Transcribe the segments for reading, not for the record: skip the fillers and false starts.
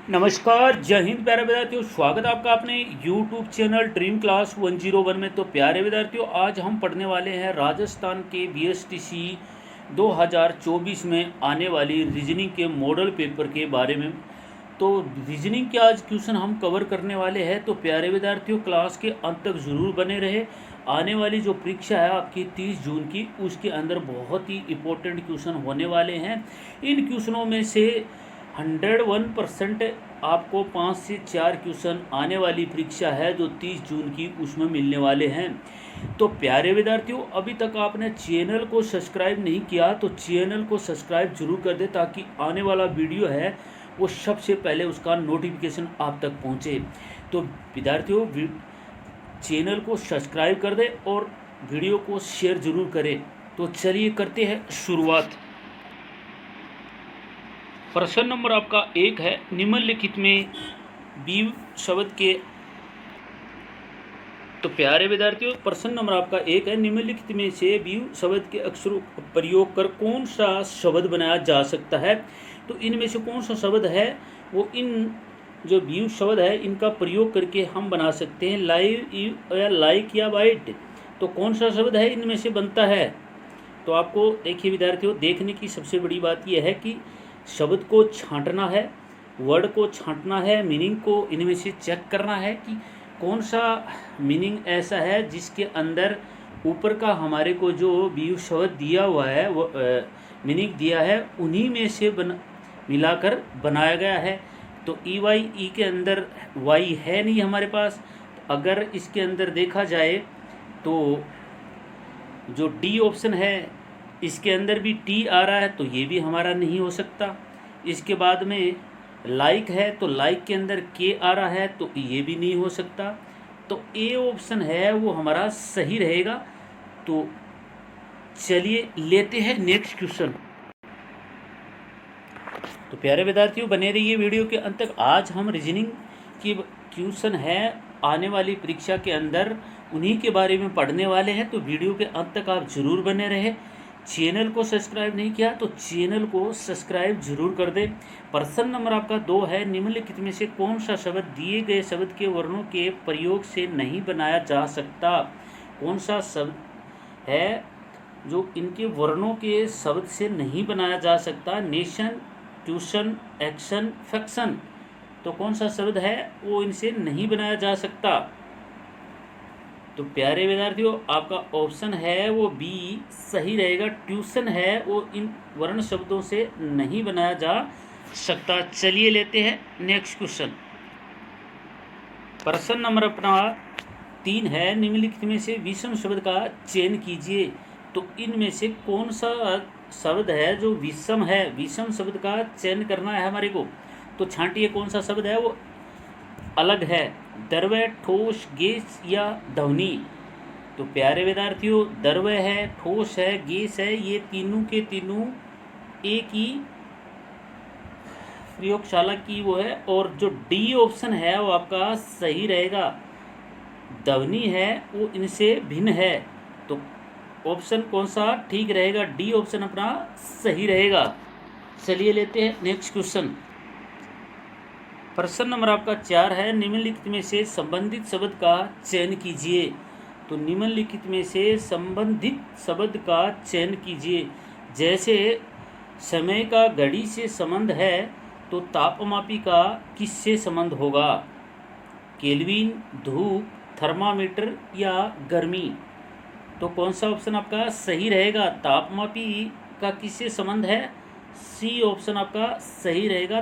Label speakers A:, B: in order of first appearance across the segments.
A: नमस्कार, जय हिंद प्यारे विद्यार्थियों। स्वागत है आपका अपने YouTube चैनल ड्रीम क्लास 101 में। तो प्यारे विद्यार्थियों, आज हम पढ़ने वाले हैं राजस्थान के BSTC 2024 में आने वाली रीजनिंग के मॉडल पेपर के बारे में। तो रीजनिंग के आज क्वेश्चन हम कवर करने वाले हैं। तो प्यारे विद्यार्थियों, क्लास के अंत तक ज़रूर बने रहे। आने वाली जो परीक्षा है आपकी 30 जून की, उसके अंदर बहुत ही इम्पोर्टेंट क्वेश्चन होने वाले हैं। इन क्वेश्चनों में से 101% आपको 5 से 4 क्वेश्चन आने वाली परीक्षा है जो 30 जून की, उसमें मिलने वाले हैं। तो प्यारे विद्यार्थियों, अभी तक आपने चैनल को सब्सक्राइब नहीं किया तो चैनल को सब्सक्राइब जरूर कर दे, ताकि आने वाला वीडियो है वो सबसे पहले उसका नोटिफिकेशन आप तक पहुंचे। तो विद्यार्थियों, चैनल को सब्सक्राइब कर दे और वीडियो को शेयर जरूर करें। तो चलिए करते हैं शुरुआत। प्रश्न नंबर आपका 1 है, निम्नलिखित में बीव शब्द के। तो प्यारे विद्यार्थियों, प्रश्न नंबर आपका 1 है, निम्नलिखित में से बीव शब्द के अक्षरों का प्रयोग कर कौन सा शब्द बनाया जा सकता है। तो इनमें से कौन सा शब्द है वो, इन जो बीव शब्द है इनका प्रयोग करके हम बना सकते हैं। लाइव या लाइक या वाइट, तो कौन सा शब्द है इनमें से बनता है। तो आपको देखिए विद्यार्थियों, देखने की सबसे बड़ी बात यह है कि शब्द को छांटना है, वर्ड को छांटना है, मीनिंग को इनमें से चेक करना है कि कौन सा मीनिंग ऐसा है जिसके अंदर ऊपर का हमारे को जो बीव शब्द दिया हुआ है, वो मीनिंग दिया है, उन्हीं में से मिलाकर बनाया गया है। तो ई के अंदर वाई है नहीं हमारे पास। अगर इसके अंदर देखा जाए तो जो डी ऑप्शन है इसके अंदर भी टी आ रहा है, तो ये भी हमारा नहीं हो सकता। इसके बाद में लाइक है तो लाइक के अंदर के आ रहा है, तो ये भी नहीं हो सकता। तो ए ऑप्शन है वो हमारा सही रहेगा। तो चलिए लेते हैं नेक्स्ट क्वेश्चन। तो प्यारे विद्यार्थियों, बने रहिए वीडियो के अंत तक। आज हम रीजनिंग की क्वेश्चन है आने वाली परीक्षा के अंदर, उन्हीं के बारे में पढ़ने वाले हैं। तो वीडियो के अंत तक आप जरूर बने रहे। चैनल को सब्सक्राइब नहीं किया तो चैनल को सब्सक्राइब जरूर कर दें। प्रश्न नंबर आपका 2 है, निम्नलिखित में से कौन सा शब्द दिए गए शब्द के वर्णों के प्रयोग से नहीं बनाया जा सकता। कौन सा शब्द है जो इनके वर्णों के शब्द से नहीं बनाया जा सकता। नेशन, ट्यूशन, एक्शन, फैक्शन, तो कौन सा शब्द है वो इनसे नहीं बनाया जा सकता। तो प्यारे विद्यार्थियों, आपका ऑप्शन है वो बी सही रहेगा। ट्यूशन है वो इन वर्ण शब्दों से नहीं बनाया जा सकता। चलिए लेते हैं नेक्स्ट क्वेश्चन। प्रश्न नंबर अपना 3 है, निम्नलिखित में से विषम शब्द का चयन कीजिए। तो इनमें से कौन सा शब्द है जो विषम है। विषम शब्द का चयन करना है हमारे को। तो छांटिए कौन सा शब्द है वो अलग है। द्रव्य, ठोस, गैस या ध्वनि। तो प्यारे विद्यार्थियों, द्रव्य है, ठोस है, गैस है, ये तीनों के तीनों एक ही प्रयोगशाला की वो है। और जो डी ऑप्शन है वो आपका सही रहेगा। ध्वनि है वो इनसे भिन्न है। तो ऑप्शन कौन सा ठीक रहेगा। डी ऑप्शन अपना सही रहेगा। चलिए लेते हैं नेक्स्ट क्वेश्चन। प्रश्न नंबर आपका 4 है, निम्नलिखित में से संबंधित शब्द का चयन कीजिए। तो निम्नलिखित में से संबंधित शब्द का चयन कीजिए। जैसे समय का घड़ी से संबंध है, तो तापमापी का किससे संबंध होगा। केल्विन, धूप, थर्मामीटर या गर्मी। तो कौन सा ऑप्शन आपका सही रहेगा। तापमापी का किससे संबंध है। सी ऑप्शन आपका सही रहेगा।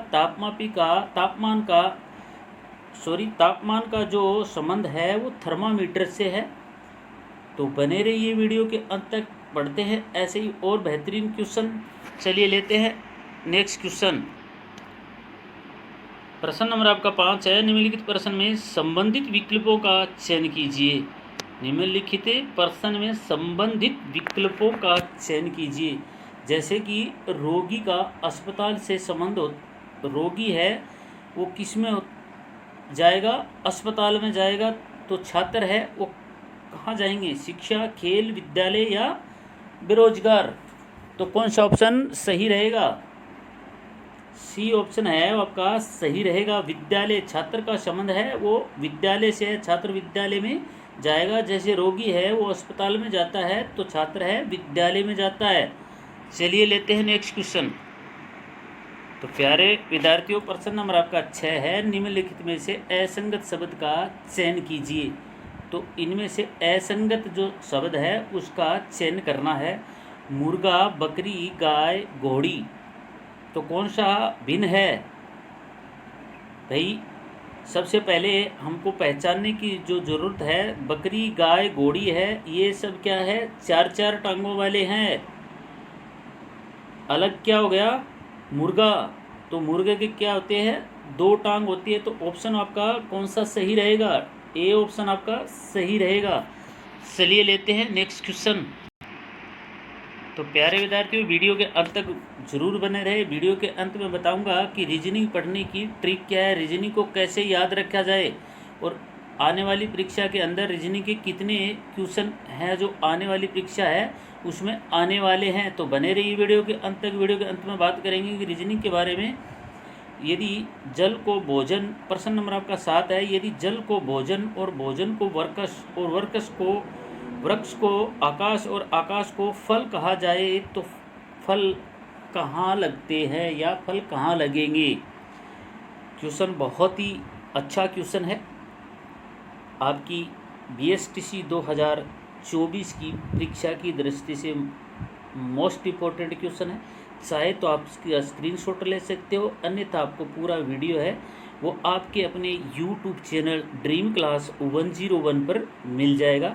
A: तापमान का जो संबंध है वो थर्मामीटर से है। तो बने रहिए वीडियो के अंत तक, पढ़ते हैं ऐसे ही और बेहतरीन क्वेश्चन। चलिए लेते हैं नेक्स्ट क्वेश्चन। प्रश्न नंबर आपका 5 है, निम्नलिखित प्रश्न में संबंधित विकल्पों का चयन कीजिए। निम्नलिखित प्रश्न में संबंधित विकल्पों का चयन कीजिए। जैसे कि रोगी का अस्पताल से संबंध हो, रोगी है वो किस में जाएगा, अस्पताल में जाएगा। तो छात्र है वो कहाँ जाएंगे, शिक्षा, खेल, विद्यालय या बेरोजगार। तो कौन सा ऑप्शन सही रहेगा। सी ऑप्शन है वो आपका सही रहेगा। विद्यालय, छात्र का संबंध है वो विद्यालय से है, छात्र विद्यालय में जाएगा। जैसे रोगी है वो अस्पताल में जाता है, तो छात्र है विद्यालय में जाता है। चलिए लेते हैं नेक्स्ट क्वेश्चन। तो प्यारे विद्यार्थियों, प्रश्न नंबर आपका 6 है, निम्नलिखित में से असंगत शब्द का चयन कीजिए। तो इनमें से असंगत जो शब्द है उसका चयन करना है। मुर्गा, बकरी, गाय, घोड़ी, तो कौन सा भिन्न है भाई? सबसे पहले हमको पहचानने की जो ज़रूरत है, बकरी, गाय, घोड़ी है, ये सब क्या है? चार चार टांगों वाले हैं। अलग क्या हो गया? मुर्गा, तो मुर्गे के क्या होते हैं? 2 टांग होती है। तो ऑप्शन आपका कौन सा सही रहेगा? ए ऑप्शन आपका सही रहेगा। चलिए लेते हैं नेक्स्ट क्वेश्चन। तो प्यारे विद्यार्थियों, वीडियो के अंत तक जरूर बने रहे। वीडियो के अंत में बताऊंगा कि रीजनिंग पढ़ने की ट्रिक क्या है, रीजनिंग को कैसे याद रखा जाए, और आने वाली परीक्षा के अंदर रीजनिंग के कितने क्वेश्चन हैं जो आने वाली परीक्षा है उसमें आने वाले हैं। तो बने रहिए वीडियो के अंत तक। वीडियो के अंत में बात करेंगे कि रीजनिंग के बारे में। यदि जल को भोजन, प्रश्न नंबर आपका 7 है, यदि जल को भोजन और भोजन को वर्कस और वृक्ष को आकाश और आकाश को फल कहा जाए, तो फल कहाँ लगते हैं या फल कहाँ लगेंगे? क्वेश्चन बहुत ही अच्छा क्वेश्चन है। आपकी BSTC 2024 की परीक्षा की दृष्टि से मोस्ट इम्पोर्टेंट क्वेश्चन है। चाहे तो आप इसका स्क्रीनशॉट ले सकते हो, अन्यथा आपको पूरा वीडियो है वो आपके अपने YouTube चैनल ड्रीम क्लास 101 पर मिल जाएगा।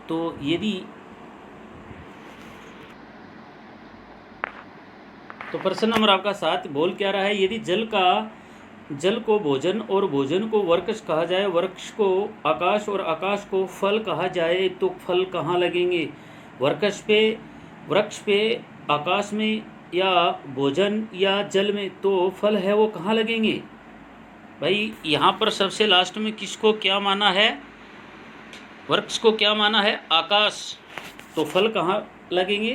A: तो यदि तो प्रश्न नंबर आपका 7 बोल क्या रहा है? यदि जल को भोजन और भोजन को वृक्ष कहा जाए, वृक्ष को आकाश और आकाश को फल कहा जाए, तो फल कहाँ लगेंगे? वृक्ष पे, आकाश में, या भोजन या जल में, तो फल है वो कहाँ लगेंगे भाई? यहाँ पर सबसे लास्ट में किसको क्या माना है? वृक्ष को क्या माना है? आकाश। तो फल कहाँ लगेंगे?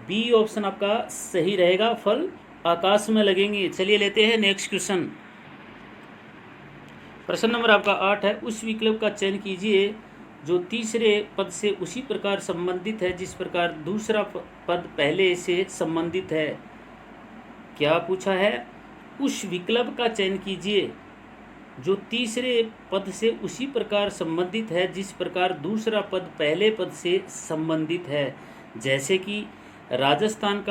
A: बी ऑप्शन आपका सही रहेगा, फल आकाश में लगेंगे। चलिए लेते हैं नेक्स्ट क्वेश्चन। प्रश्न नंबर आपका 8 है, उस विकल्प का चयन कीजिए जो तीसरे पद से उसी प्रकार संबंधित है जिस प्रकार दूसरा पद पहले से संबंधित है। क्या पूछा है? उस विकल्प का चयन कीजिए जो तीसरे पद से उसी प्रकार संबंधित है जिस प्रकार दूसरा पद पहले पद से संबंधित है। जैसे कि राजस्थान,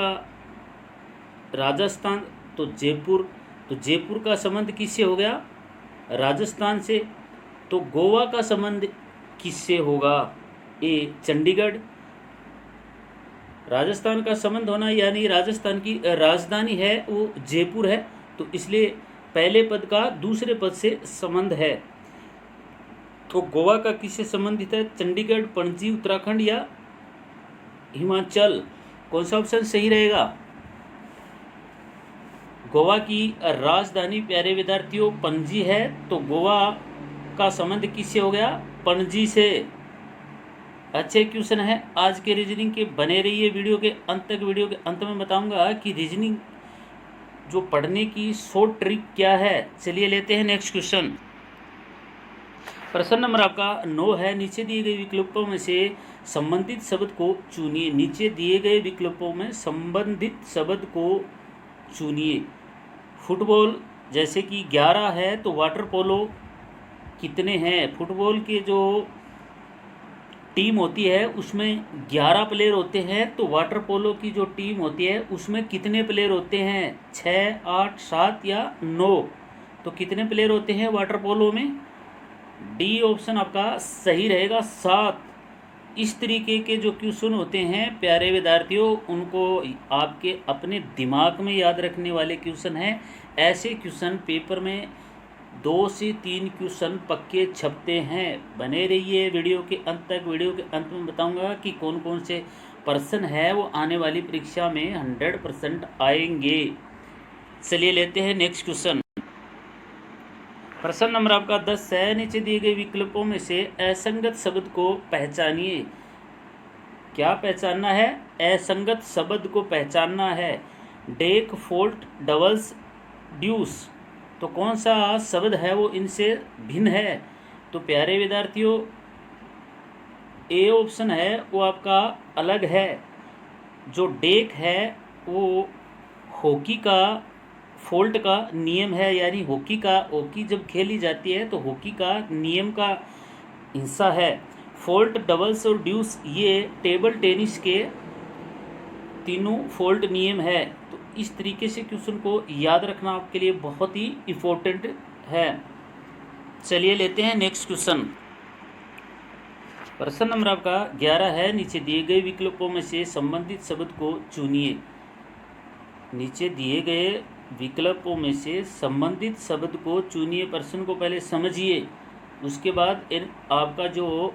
A: तो जयपुर का संबंध किससे हो गया? राजस्थान से। तो गोवा का संबंध किससे होगा? ए चंडीगढ़। राजस्थान का संबंध होना यानी राजस्थान की राजधानी है वो जयपुर है, तो इसलिए पहले पद का दूसरे पद से संबंध है। तो गोवा का किससे संबंधित है? चंडीगढ़, पणजी उत्तराखंड या हिमाचल? कौन सा ऑप्शन सही रहेगा? गोवा की राजधानी प्यारे विद्यार्थियों पणजी है, तो गोवा का संबंध किससे हो गया? पणजी से। अच्छे क्वेश्चन है आज के रीजनिंग के। बने रहिए वीडियो के अंत तक। वीडियो के अंत में बताऊंगा कि रीजनिंग जो पढ़ने की शॉर्ट ट्रिक क्या है। चलिए लेते हैं नेक्स्ट क्वेश्चन। प्रश्न नंबर आपका 9 है, नीचे दिए गए विकल्पों में से संबंधित शब्द को चुनिए। नीचे दिए गए विकल्पों में संबंधित शब्द को चुनिए। फुटबॉल जैसे कि 11 है, तो वाटर पोलो कितने हैं? फुटबॉल के जो टीम होती है उसमें 11 प्लेयर होते हैं, तो वाटर पोलो की जो टीम होती है उसमें कितने प्लेयर होते हैं? 6, 8, 7 या 9? तो कितने प्लेयर होते हैं वाटर पोलो में? डी ऑप्शन आपका सही रहेगा, 7। इस तरीके के जो क्वेश्चन होते हैं प्यारे विद्यार्थियों, उनको आपके अपने दिमाग में याद रखने वाले क्वेश्चन हैं। ऐसे क्वेश्चन पेपर में 2 से 3 क्वेश्चन पक्के छपते हैं। बने रहिए वीडियो के अंत तक। वीडियो के अंत में बताऊंगा कि कौन कौन से प्रश्न है वो आने वाली परीक्षा में 100% आएंगे। चलिए लेते हैं नेक्स्ट क्वेश्चन। प्रश्न नंबर आपका 10 है, नीचे दिए गए विकल्पों में से असंगत शब्द को पहचानिए। क्या पहचानना है? असंगत शब्द को पहचानना है। डेक, फोल्ट, डबल्स, ड्यूस, तो कौन सा शब्द है वो इनसे भिन्न है? तो प्यारे विद्यार्थियों, ए ऑप्शन है वो आपका अलग है। जो डेक है वो हॉकी का फोल्ट का नियम है, यानी हॉकी जब खेली जाती है तो हॉकी का नियम का हिस्सा है। फोल्ट, डबल्स और ड्यूस ये टेबल टेनिस के तीनों फोल्ट नियम है। तो इस तरीके से क्वेश्चन को याद रखना आपके लिए बहुत ही इम्पोर्टेंट है। चलिए लेते हैं नेक्स्ट क्वेश्चन। प्रश्न नंबर आपका 11 है, नीचे दिए गए विकल्पों में से संबंधित शब्द को चुनिए। नीचे दिए गए विकल्पों में से संबंधित शब्द को चुनिए। प्रश्न को पहले समझिए, उसके बाद आपका जो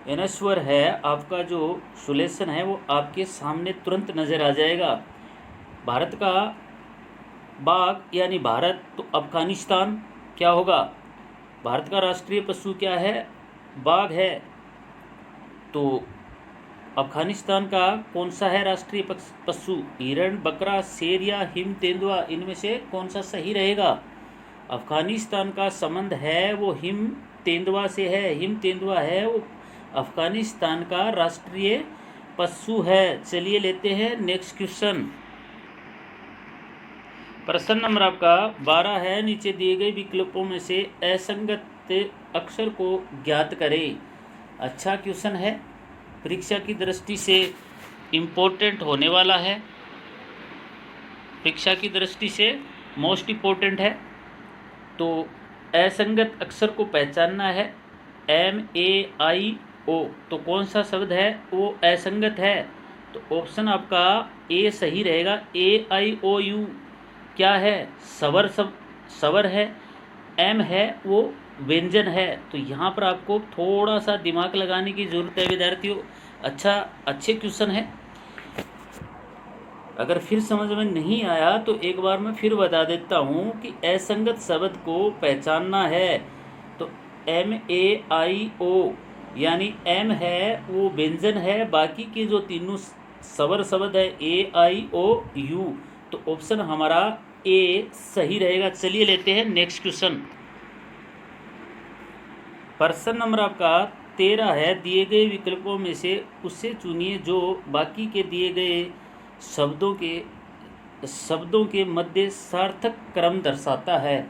A: आंसर है, आपका जो सॉल्यूशन है वो आपके सामने तुरंत नज़र आ जाएगा। भारत का बाघ यानी भारत, तो अफगानिस्तान क्या होगा? भारत का राष्ट्रीय पशु क्या है? बाघ है। तो अफगानिस्तान का कौन सा है राष्ट्रीय पशु? हिरण, बकरा, शेर या हिम तेंदुआ? इनमें से कौन सा सही रहेगा? अफगानिस्तान का संबंध है वो हिम तेंदुआ से है। हिम तेंदुआ है वो अफगानिस्तान का राष्ट्रीय पशु है। चलिए लेते हैं नेक्स्ट क्वेश्चन। प्रश्न नंबर आपका 12 है, नीचे दिए गए विकल्पों में से असंगत अक्षर को ज्ञात करें। अच्छा क्वेश्चन है, परीक्षा की दृष्टि से इम्पोर्टेंट होने वाला है, परीक्षा की दृष्टि से मोस्ट इम्पोर्टेंट है। तो असंगत अक्षर को पहचानना है, MAIO, तो कौन सा शब्द है वो असंगत है? तो ऑप्शन आपका ए सही रहेगा। AIOU क्या है? स्वर है। M है वो व्यंजन है। तो यहाँ पर आपको थोड़ा सा दिमाग लगाने की ज़रूरत है विद्यार्थियों। अच्छे क्वेश्चन है। अगर फिर समझ में नहीं आया तो एक बार मैं फिर बता देता हूँ कि असंगत शब्द को पहचानना है। तो MAIO यानी M है वो व्यंजन है, बाकी के जो तीनों स्वर शब्द है AIOU, तो ऑप्शन हमारा ए सही रहेगा। चलिए लेते हैं नेक्स्ट क्वेश्चन। प्रश्न नंबर आपका 13 है, दिए गए विकल्पों में से उससे चुनिए जो बाकी के दिए गए शब्दों के मध्य सार्थक क्रम दर्शाता है।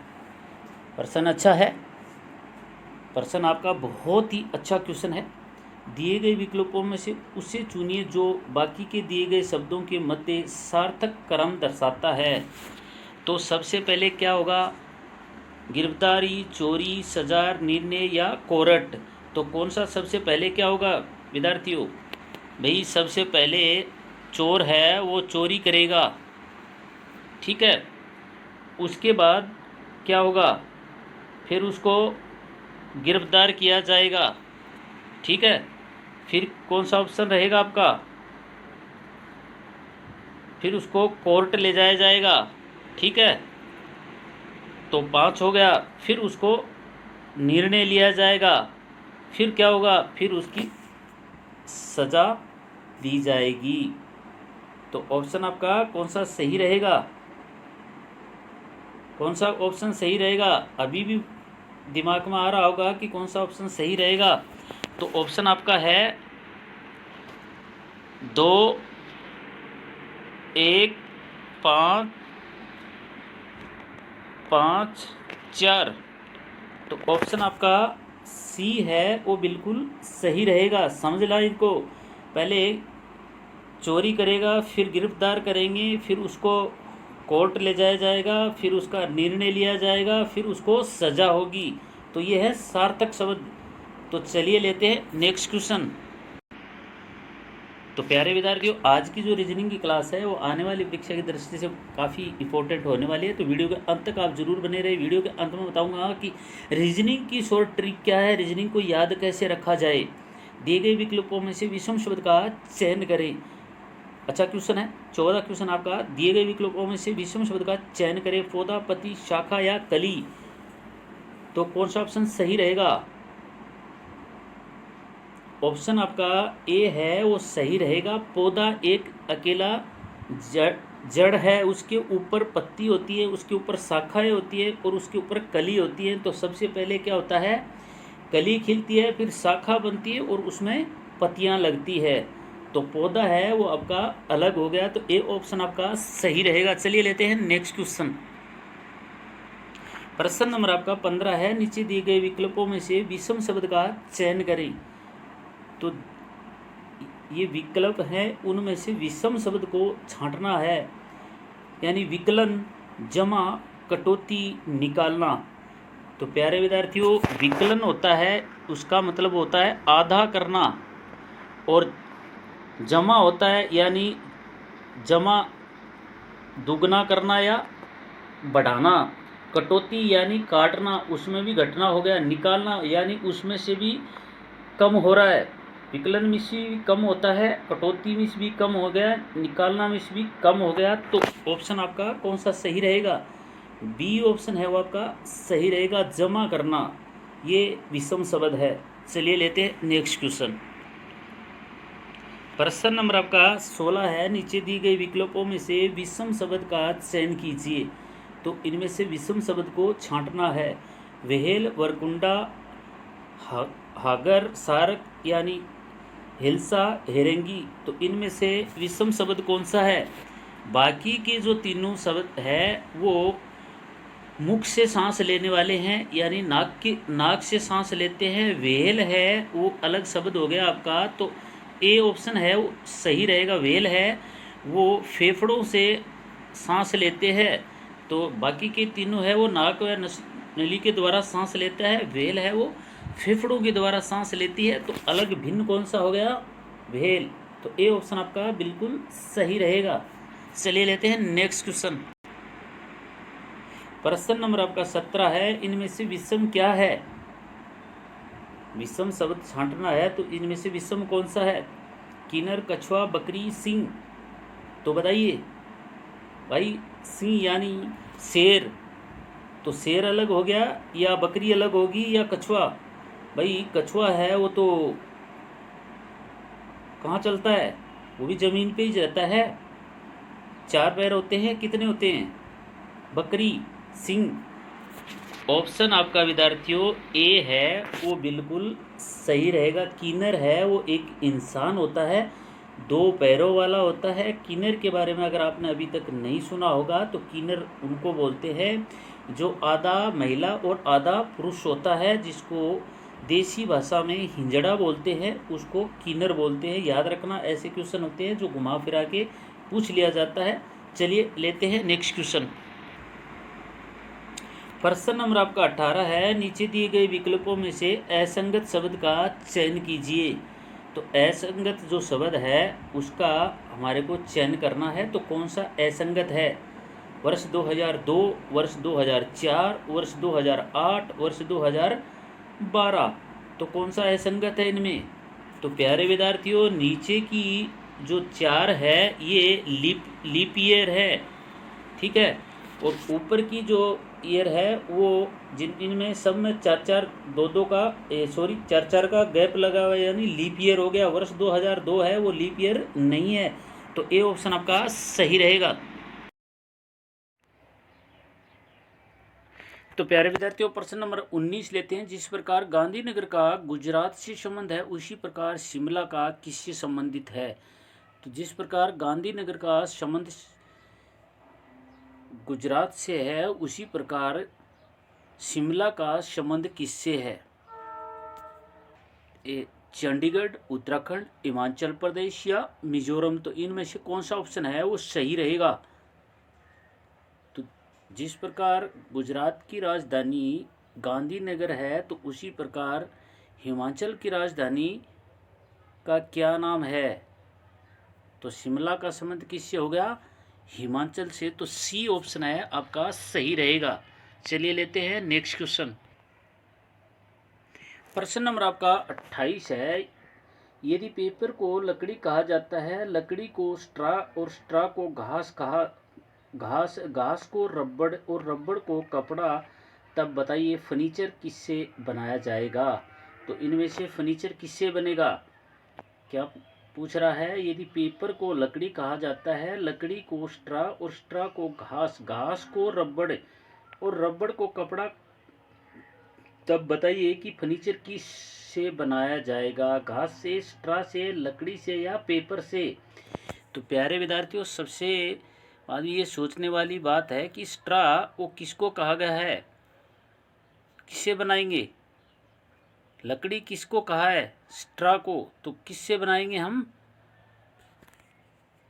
A: प्रश्न अच्छा है, प्रश्न आपका बहुत ही अच्छा क्वेश्चन है। दिए गए विकल्पों में से उससे चुनिए जो बाकी के दिए गए शब्दों के मध्य सार्थक क्रम दर्शाता है। तो सबसे पहले क्या होगा? गिरफ्तारी, चोरी, सजा, निर्णय या कोर्ट? तो कौन सा सबसे पहले क्या होगा विद्यार्थियों? भाई सबसे पहले चोर है वो चोरी करेगा, ठीक है। उसके बाद क्या होगा? फिर उसको गिरफ्तार किया जाएगा, ठीक है। फिर कौन सा ऑप्शन रहेगा आपका? फिर उसको कोर्ट ले जाया जाएगा, ठीक है। तो 5 हो गया। फिर उसको निर्णय लिया जाएगा। फिर क्या होगा? फिर उसकी सज़ा दी जाएगी। तो ऑप्शन आपका कौन सा सही रहेगा? कौन सा ऑप्शन सही रहेगा? अभी भी दिमाग में आ रहा होगा कि कौन सा ऑप्शन सही रहेगा। तो ऑप्शन आपका है 2, 1, 5, 5, 4। तो ऑप्शन आपका सी है वो बिल्कुल सही रहेगा। समझ ला इनको। पहले चोरी करेगा, फिर गिरफ्तार करेंगे, फिर उसको कोर्ट ले जाया जाएगा, फिर उसका निर्णय लिया जाएगा, फिर उसको सज़ा होगी। तो ये है सार्थक शब्द। तो चलिए लेते हैं नेक्स्ट क्वेश्चन। तो प्यारे विद्यार्थियों, आज की जो रीजनिंग की क्लास है वो आने वाली परीक्षा की दृष्टि से काफ़ी इंपॉर्टेंट होने वाली है। तो वीडियो के अंत तक आप जरूर बने रहे। वीडियो के अंत में बताऊंगा कि रीजनिंग की शॉर्ट ट्रिक क्या है, रीजनिंग को याद कैसे रखा जाए। दिए गए विकल्पों में से विषम शब्द का चयन करें। अच्छा क्वेश्चन है। 14 क्वेश्चन आपका, दिए गए विकल्पों में से विषम शब्द का चयन करें। पौधा, पत्ती, शाखा या कली? तो कौन सा ऑप्शन सही रहेगा? ऑप्शन आपका ए है वो सही रहेगा। पौधा एक अकेला जड़ है, उसके ऊपर पत्ती होती है, उसके ऊपर शाखाएं होती है और उसके ऊपर कली होती है। तो सबसे पहले क्या होता है, कली खिलती है, फिर शाखा बनती है और उसमें पत्तियां लगती है। तो पौधा है वो आपका अलग हो गया। तो ए ऑप्शन आपका सही रहेगा। चलिए लेते हैं नेक्स्ट क्वेश्चन। प्रश्न नंबर आपका 15 है, नीचे दिए गए विकल्पों में से विषम शब्द का चयन करें। तो ये विकल्प हैं, उनमें से विषम शब्द को छांटना है, यानी विकलन, जमा, कटौती, निकालना। तो प्यारे विद्यार्थियों, विकलन होता है, उसका मतलब होता है आधा करना, और जमा होता है यानी जमा दुगना करना या बढ़ाना, कटौती यानी काटना, उसमें भी घटना हो गया, निकालना यानी उसमें से भी कम हो रहा है। विकलन में से भी कम होता है, कटौती में से भी कम हो गया, निकालना में से भी कम हो गया। तो ऑप्शन आपका कौन सा सही रहेगा? बी ऑप्शन है वो आपका सही रहेगा, जमा करना। ये विषम शब्द है। चलिए लेते हैं नेक्स्ट क्वेश्चन। प्रश्न नंबर आपका 16 है, नीचे दी गई विकल्पों में से विषम शब्द का चयन कीजिए। तो इनमें से विषम शब्द को छांटना है। वेहेल, वरकुंडा, हागर, सारक यानी हिल्सा, हेरेंगी। तो इनमें से विषम शब्द कौन सा है? बाकी के जो तीनों शब्द है वो मुख से सांस लेने वाले हैं, यानी नाक से सांस लेते हैं। वेल है वो अलग शब्द हो गया आपका। तो ए ऑप्शन है वो सही रहेगा। वेल है वो फेफड़ों से सांस लेते हैं। तो बाकी के तीनों है वो नाक या नली के द्वारा सांस लेता है। वेल है वो फेफड़ों के द्वारा सांस लेती है। तो अलग भिन्न कौन सा हो गया? वेल। तो ए ऑप्शन आपका बिल्कुल सही रहेगा। चलिए लेते हैं नेक्स्ट क्वेश्चन। प्रश्न नंबर आपका 17 है, इनमें से विषम क्या है? विषम शब्द छांटना है। तो इनमें से विषम कौन सा है? किन्नर, कछुआ, बकरी, सिंह। तो बताइए भाई, सिंह यानी शेर। तो शेर अलग हो गया, या बकरी अलग होगी, या कछुआ? भाई कछुआ है वो तो कहाँ चलता है? वो भी ज़मीन पे ही रहता है। 4 पैर होते हैं, कितने होते हैं? बकरी, सिंह। ऑप्शन आपका विद्यार्थियों ए है वो बिल्कुल सही रहेगा। किन्नर है वो एक इंसान होता है, 2 पैरों वाला होता है। किन्नर के बारे में अगर आपने अभी तक नहीं सुना होगा तो किन्नर उनको बोलते हैं जो आधा महिला और आधा पुरुष होता है, जिसको देसी भाषा में हिंजड़ा बोलते हैं, उसको किन्नर बोलते हैं। याद रखना, ऐसे क्वेश्चन होते हैं जो घुमा फिरा के पूछ लिया जाता है। चलिए लेते हैं नेक्स्ट क्वेश्चन। प्रश्न नंबर आपका 18 है, नीचे दिए गए विकल्पों में से असंगत शब्द का चयन कीजिए। तो असंगत जो शब्द है उसका हमारे को चयन करना है। तो कौन सा असंगत है? वर्ष 2002, वर्ष 2004, वर्ष 2008, वर्ष 2012। तो कौन सा असंगत है इनमें? तो प्यारे विद्यार्थियों, नीचे की जो 4 है ये लीप ईयर है, ठीक है। और ऊपर की जो ईयर है वो इनमें सब में 4-4, 2-2 का 4-4 का गैप लगा हुआ है, यानी लीप ईयर हो गया। वर्ष 2002 है वो लीप ईयर नहीं है। तो ए ऑप्शन आपका सही रहेगा। तो प्यारे विद्यार्थियों, प्रश्न नंबर 19 लेते हैं। जिस प्रकार गांधीनगर का गुजरात से संबंध है, उसी प्रकार शिमला का किससे संबंधित है? तो जिस प्रकार गांधीनगर का संबंध गुजरात से है, उसी प्रकार शिमला का संबंध किससे है? चंडीगढ़, उत्तराखंड, हिमाचल प्रदेश या मिजोरम। तो इनमें से कौन सा ऑप्शन है वो सही रहेगा? तो जिस प्रकार गुजरात की राजधानी गांधीनगर है, तो उसी प्रकार हिमाचल की राजधानी का क्या नाम है? तो शिमला का संबंध किससे हो गया? हिमाचल से। तो सी ऑप्शन है आपका सही रहेगा। चलिए लेते हैं नेक्स्ट क्वेश्चन। प्रश्न नंबर आपका 28 है, यदि पेपर को लकड़ी कहा जाता है, लकड़ी को स्ट्रा और स्ट्रा को घास को रबड़ और रबड़ को कपड़ा, तब बताइए फर्नीचर किससे बनाया जाएगा? तो इनमें से फर्नीचर किससे बनेगा? क्या पूछ रहा है यदि पेपर को लकड़ी कहा जाता है, लकड़ी को स्ट्रा और स्ट्रा को घास, घास को रबड़ और रबड़ को कपड़ा, तब बताइए कि फर्नीचर किस से बनाया जाएगा, घास से, स्ट्रा से, लकड़ी से या पेपर से। तो प्यारे विद्यार्थियों, सबसे आज ये सोचने वाली बात है कि स्ट्रा वो किसको कहा गया है, किससे बनाएंगे। लकड़ी किसको कहा है, स्ट्रा को, तो किससे बनाएंगे हम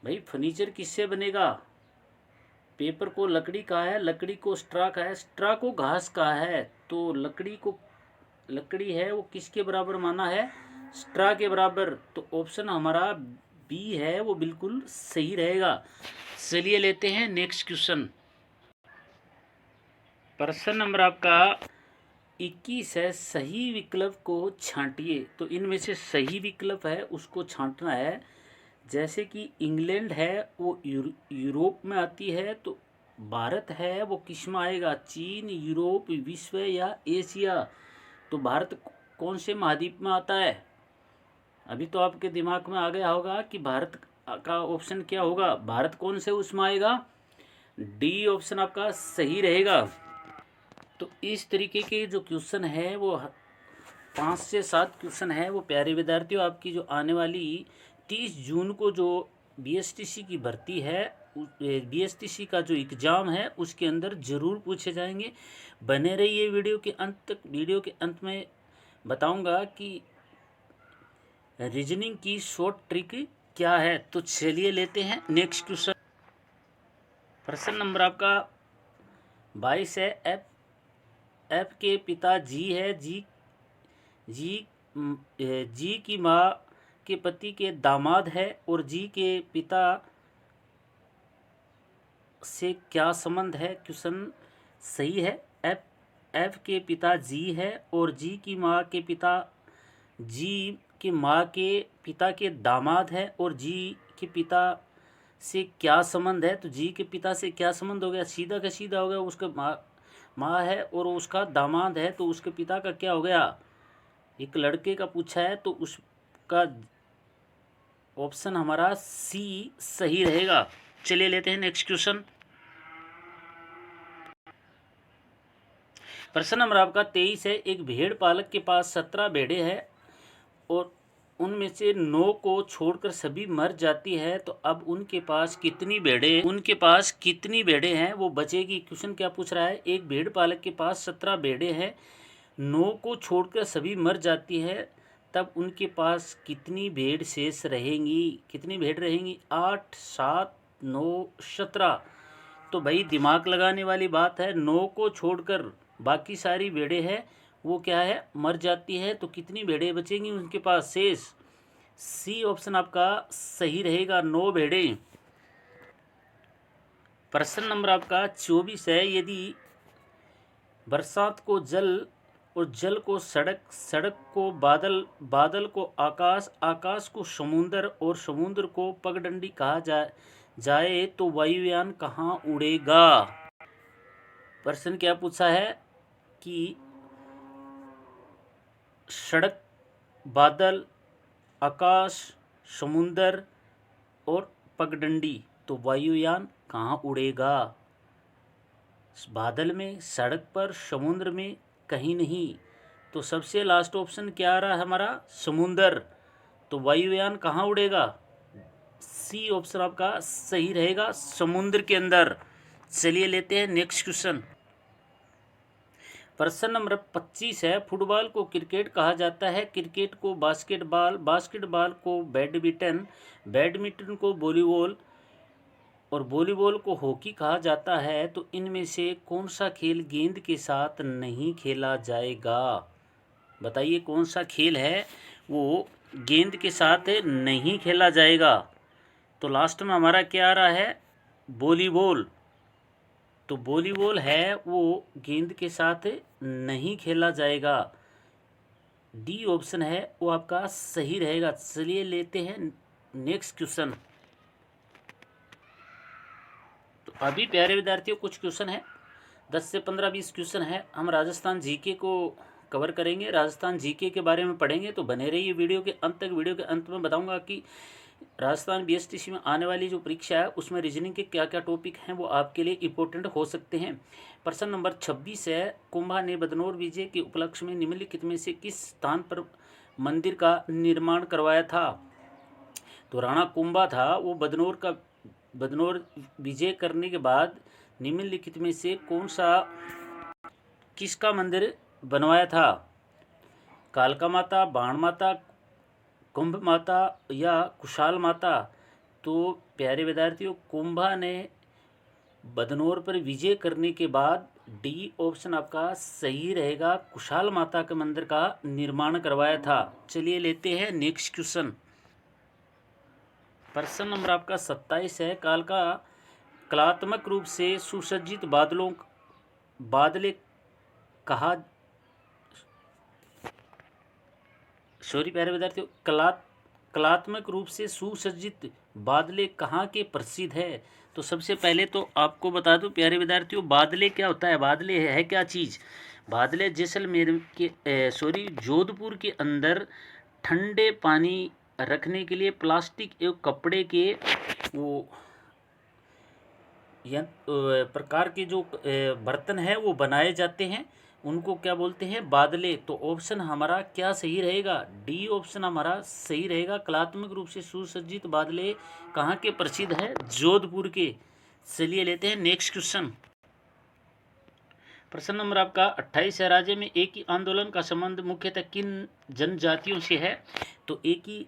A: भाई, फर्नीचर किससे बनेगा। पेपर को लकड़ी कहा है, लकड़ी को स्ट्रा कहा है, स्ट्रा को घास कहा है, तो लकड़ी को, लकड़ी है वो किसके बराबर माना है, स्ट्रा के बराबर। तो ऑप्शन हमारा बी है वो बिल्कुल सही रहेगा। चलिए लेते हैं नेक्स्ट क्वेश्चन। प्रश्न नंबर आपका 21 है, सही विकल्प को छांटिए। तो इनमें से सही विकल्प है उसको छांटना है। जैसे कि इंग्लैंड है वो यूरोप में आती है, तो भारत है वो किस में आएगा, चीन, यूरोप, विश्व या एशिया। तो भारत कौन से महाद्वीप में आता है। अभी तो आपके दिमाग में आ गया होगा कि भारत का ऑप्शन क्या होगा, भारत कौन से उसमें आएगा, डी ऑप्शन आपका सही रहेगा। तो इस तरीके के जो क्वेश्चन है वो 5 से 7 क्वेश्चन है वो प्यारे विद्यार्थियों आपकी जो आने वाली 30 जून को जो बीएसटीसी की भर्ती है, बीएसटीसी का जो एग्ज़ाम है उसके अंदर ज़रूर पूछे जाएंगे। बने रहिए वीडियो के अंत तक। वीडियो के अंत में बताऊंगा कि रीजनिंग की शॉर्ट ट्रिक क्या है। तो चलिए लेते हैं नेक्स्ट क्वेश्चन। प्रश्न नंबर आपका 22 है, एफ के पिता जी है, जी की माँ के पति के दामाद है और जी के पिता से क्या संबंध है। क्वेश्चन सही है। एफ के पिता जी है और जी की माँ के पिता, जी की माँ के पिता के दामाद है और जी के पिता से क्या संबंध है। तो जी के पिता से क्या संबंध हो गया, सीधा का सीधा हो गया, उसका माँ है और उसका दामाद है, तो उसके पिता का क्या हो गया, एक लड़के का पूछा है, तो उसका ऑप्शन हमारा सी सही रहेगा। चलिए लेते हैं नेक्स्ट क्वेश्चन। प्रश्न नंबर आपका 23 है, एक भेड़ पालक के पास 17 भेड़ें हैं और उनमें से 9 को छोड़कर सभी मर जाती है, तो अब उनके पास कितनी भेड़ें हैं वो बचेगी। क्वेश्चन क्या पूछ रहा है, एक भेड़ पालक के पास 17 भेड़ें हैं, 9 को छोड़कर सभी मर जाती है, तब उनके पास कितनी भेड़ शेष रहेंगी। कितनी भेड़ रहेंगी, 8, 7, 9, 17। तो भाई दिमाग लगाने वाली बात है, 9 को छोड़कर बाकी सारी भेड़ें हैं वो क्या है, मर जाती है, तो कितनी भेड़ें बचेंगी उनके पास शेष। सी ऑप्शन आपका सही रहेगा, 9 भेड़ें। प्रश्न नंबर आपका 24 है, यदि बरसात को जल और जल को सड़क, सड़क को बादल, बादल को आकाश, आकाश को समुद्र और समुद्र को पगडंडी कहा जाए तो वायुयान कहाँ उड़ेगा। प्रश्न क्या पूछा है कि सड़क, बादल, आकाश, समुंदर और पगडंडी, तो वायुयान कहाँ उड़ेगा। बादल में, सड़क पर, समुद्र में, कहीं नहीं। तो सबसे लास्ट ऑप्शन क्या आ रहा है हमारा, समुंदर। तो वायुयान कहाँ उड़ेगा, सी ऑप्शन आपका सही रहेगा, समुद्र के अंदर। चलिए लेते हैं नेक्स्ट क्वेश्चन। प्रश्न नंबर 25 है, फुटबॉल को क्रिकेट कहा जाता है, क्रिकेट को बास्केटबॉल, बास्केटबॉल को बैडमिंटन, बैडमिंटन को वॉलीबॉल और वॉलीबॉल को हॉकी कहा जाता है। तो इनमें से कौन सा खेल गेंद के साथ नहीं खेला जाएगा। बताइए कौन सा खेल है वो गेंद के साथ नहीं खेला जाएगा। तो लास्ट में हमारा क्या आ रहा है, वॉलीबॉल। तो वॉलीबॉल है वो गेंद के साथ नहीं खेला जाएगा, डी ऑप्शन है वो आपका सही रहेगा। चलिए लेते हैं नेक्स्ट क्वेश्चन। तो अभी प्यारे विद्यार्थियों कुछ क्वेश्चन है, 10 से 15-20 क्वेश्चन है। हम राजस्थान जीके को कवर करेंगे, राजस्थान जीके के बारे में पढ़ेंगे। तो बने रहिए वीडियो के अंत तक। वीडियो के अंत में बताऊंगा कि राजस्थान बीएसटीसी में आने वाली जो परीक्षा है उसमें रीजनिंग के क्या क्या टॉपिक हैं वो आपके लिए इम्पोर्टेंट हो सकते हैं। प्रश्न नंबर 26 है, कुंभा ने बदनौर विजय के उपलक्ष्य में निम्नलिखित में से किस स्थान पर मंदिर का निर्माण करवाया था? तो राणा कुंभा था, वो बदनौर विजय करने के बाद निम्नलिखित में से किसका मंदिर बनवाया था? कालका माता, बाण माता, कुंभ माता या कुशाल माता? तो प्यारे विद्यार्थियों, कुंभा ने बदनौर पर विजय करने के बाद डी ऑप्शन आपका सही रहेगा, कुशाल माता के मंदिर का निर्माण करवाया था। चलिए लेते हैं नेक्स्ट क्वेश्चन। प्रश्न नंबर आपका 27 है, कलात्मक रूप से सुसज्जित बादले प्यारे विद्यार्थियों, कलात्मक रूप से सुसज्जित बादले कहाँ के प्रसिद्ध है? तो सबसे पहले तो आपको बता दूं प्यारे विद्यार्थियों, बादले क्या होता है? बादले है क्या चीज़? बादले जैसलमेर के जोधपुर के अंदर ठंडे पानी रखने के लिए प्लास्टिक एवं कपड़े के वो प्रकार के जो बर्तन है वो बनाए जाते हैं, उनको क्या बोलते हैं? बादले। तो ऑप्शन हमारा क्या सही रहेगा? डी ऑप्शन हमारा सही रहेगा। कलात्मक रूप से सुसज्जित बादले कहाँ के प्रसिद्ध है? जोधपुर के। चलिए लेते हैं नेक्स्ट क्वेश्चन। प्रश्न नंबर आपका 28 है, राज्य में एक ही आंदोलन का संबंध मुख्यतः किन जनजातियों से है? तो एक ही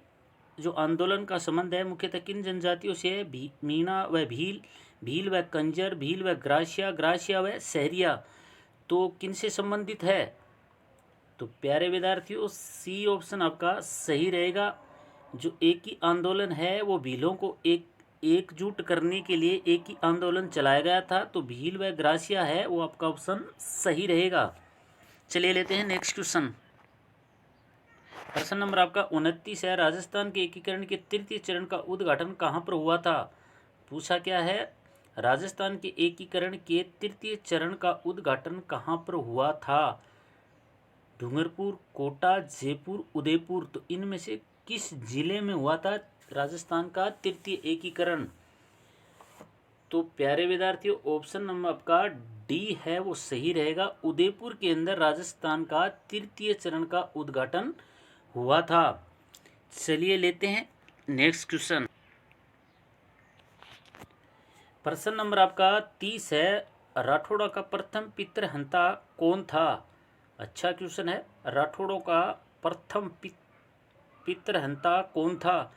A: जो आंदोलन का संबंध है मुख्यतः किन जनजातियों से है? मीणा व भील व कंजर, भील व ग्रासिया व सहरिया। तो किन से संबंधित है? तो प्यारे विद्यार्थियों, सी ऑप्शन आपका सही रहेगा। जो एक ही आंदोलन है वो भीलों को एकजुट करने के लिए एक ही आंदोलन चलाया गया था। तो भील व ग्रासिया है वो आपका ऑप्शन सही रहेगा। चलिए लेते हैं नेक्स्ट क्वेश्चन। प्रश्न नंबर आपका 29 है, राजस्थान के एकीकरण के तृतीय चरण का उद्घाटन कहाँ पर हुआ था? पूछा क्या है? राजस्थान के एकीकरण के तृतीय चरण का उद्घाटन कहाँ पर हुआ था? डूंगरपुर, कोटा, जयपुर, उदयपुर। तो इनमें से किस जिले में हुआ था राजस्थान का तृतीय एकीकरण? तो प्यारे विद्यार्थियों, ऑप्शन नंबर आपका डी है वो सही रहेगा। उदयपुर के अंदर राजस्थान का तृतीय चरण का उद्घाटन हुआ था। चलिए लेते हैं नेक्स्ट क्वेश्चन। प्रश्न नंबर आपका 30 है, राठौड़ों का प्रथम पितृहंता कौन था? अच्छा क्वेश्चन है। राठौड़ों का प्रथम पितृहंता कौन था?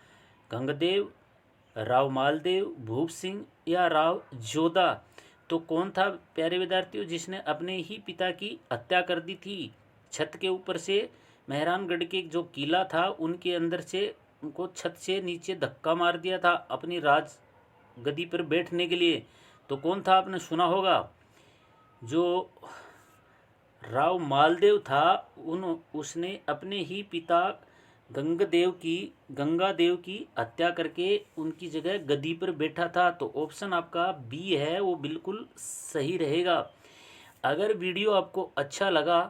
A: गंगदेव, राव मालदेव, भूप सिंह या राव जोधा? तो कौन था प्यारे विद्यार्थियों जिसने अपने ही पिता की हत्या कर दी थी? छत के ऊपर से मेहरानगढ़ के जो किला था उनके अंदर से उनको छत से नीचे धक्का मार दिया था अपनी राज गद्दी पर बैठने के लिए। तो कौन था? आपने सुना होगा, जो राव मालदेव था उसने अपने ही पिता गंगादेव की हत्या करके उनकी जगह गद्दी पर बैठा था। तो ऑप्शन आपका बी है वो बिल्कुल सही रहेगा। अगर वीडियो आपको अच्छा लगा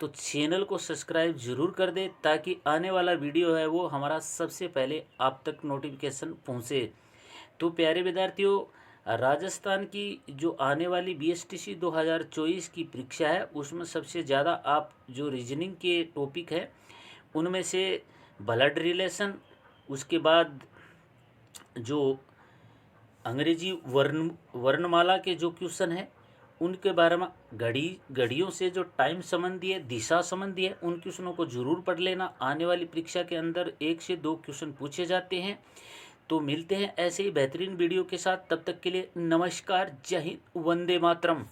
A: तो चैनल को सब्सक्राइब जरूर कर दे ताकि आने वाला वीडियो है वो हमारा सबसे पहले आप तक नोटिफिकेशन पहुंचे। तो प्यारे विद्यार्थियों, राजस्थान की जो आने वाली बीएसटीसी 2024 की परीक्षा है उसमें सबसे ज़्यादा आप जो रीजनिंग के टॉपिक है उनमें से ब्लड रिलेशन, उसके बाद जो अंग्रेजी वर्णमाला के जो क्वेश्चन है उनके बारे में घड़ियों से जो टाइम संबंधी है, दिशा संबंधी है, उन क्वेश्चनों को जरूर पढ़ लेना। आने वाली परीक्षा के अंदर 1 से 2 क्वेश्चन पूछे जाते हैं। तो मिलते हैं ऐसे ही बेहतरीन वीडियो के साथ, तब तक के लिए नमस्कार, जय हिंद, वंदे मातरम।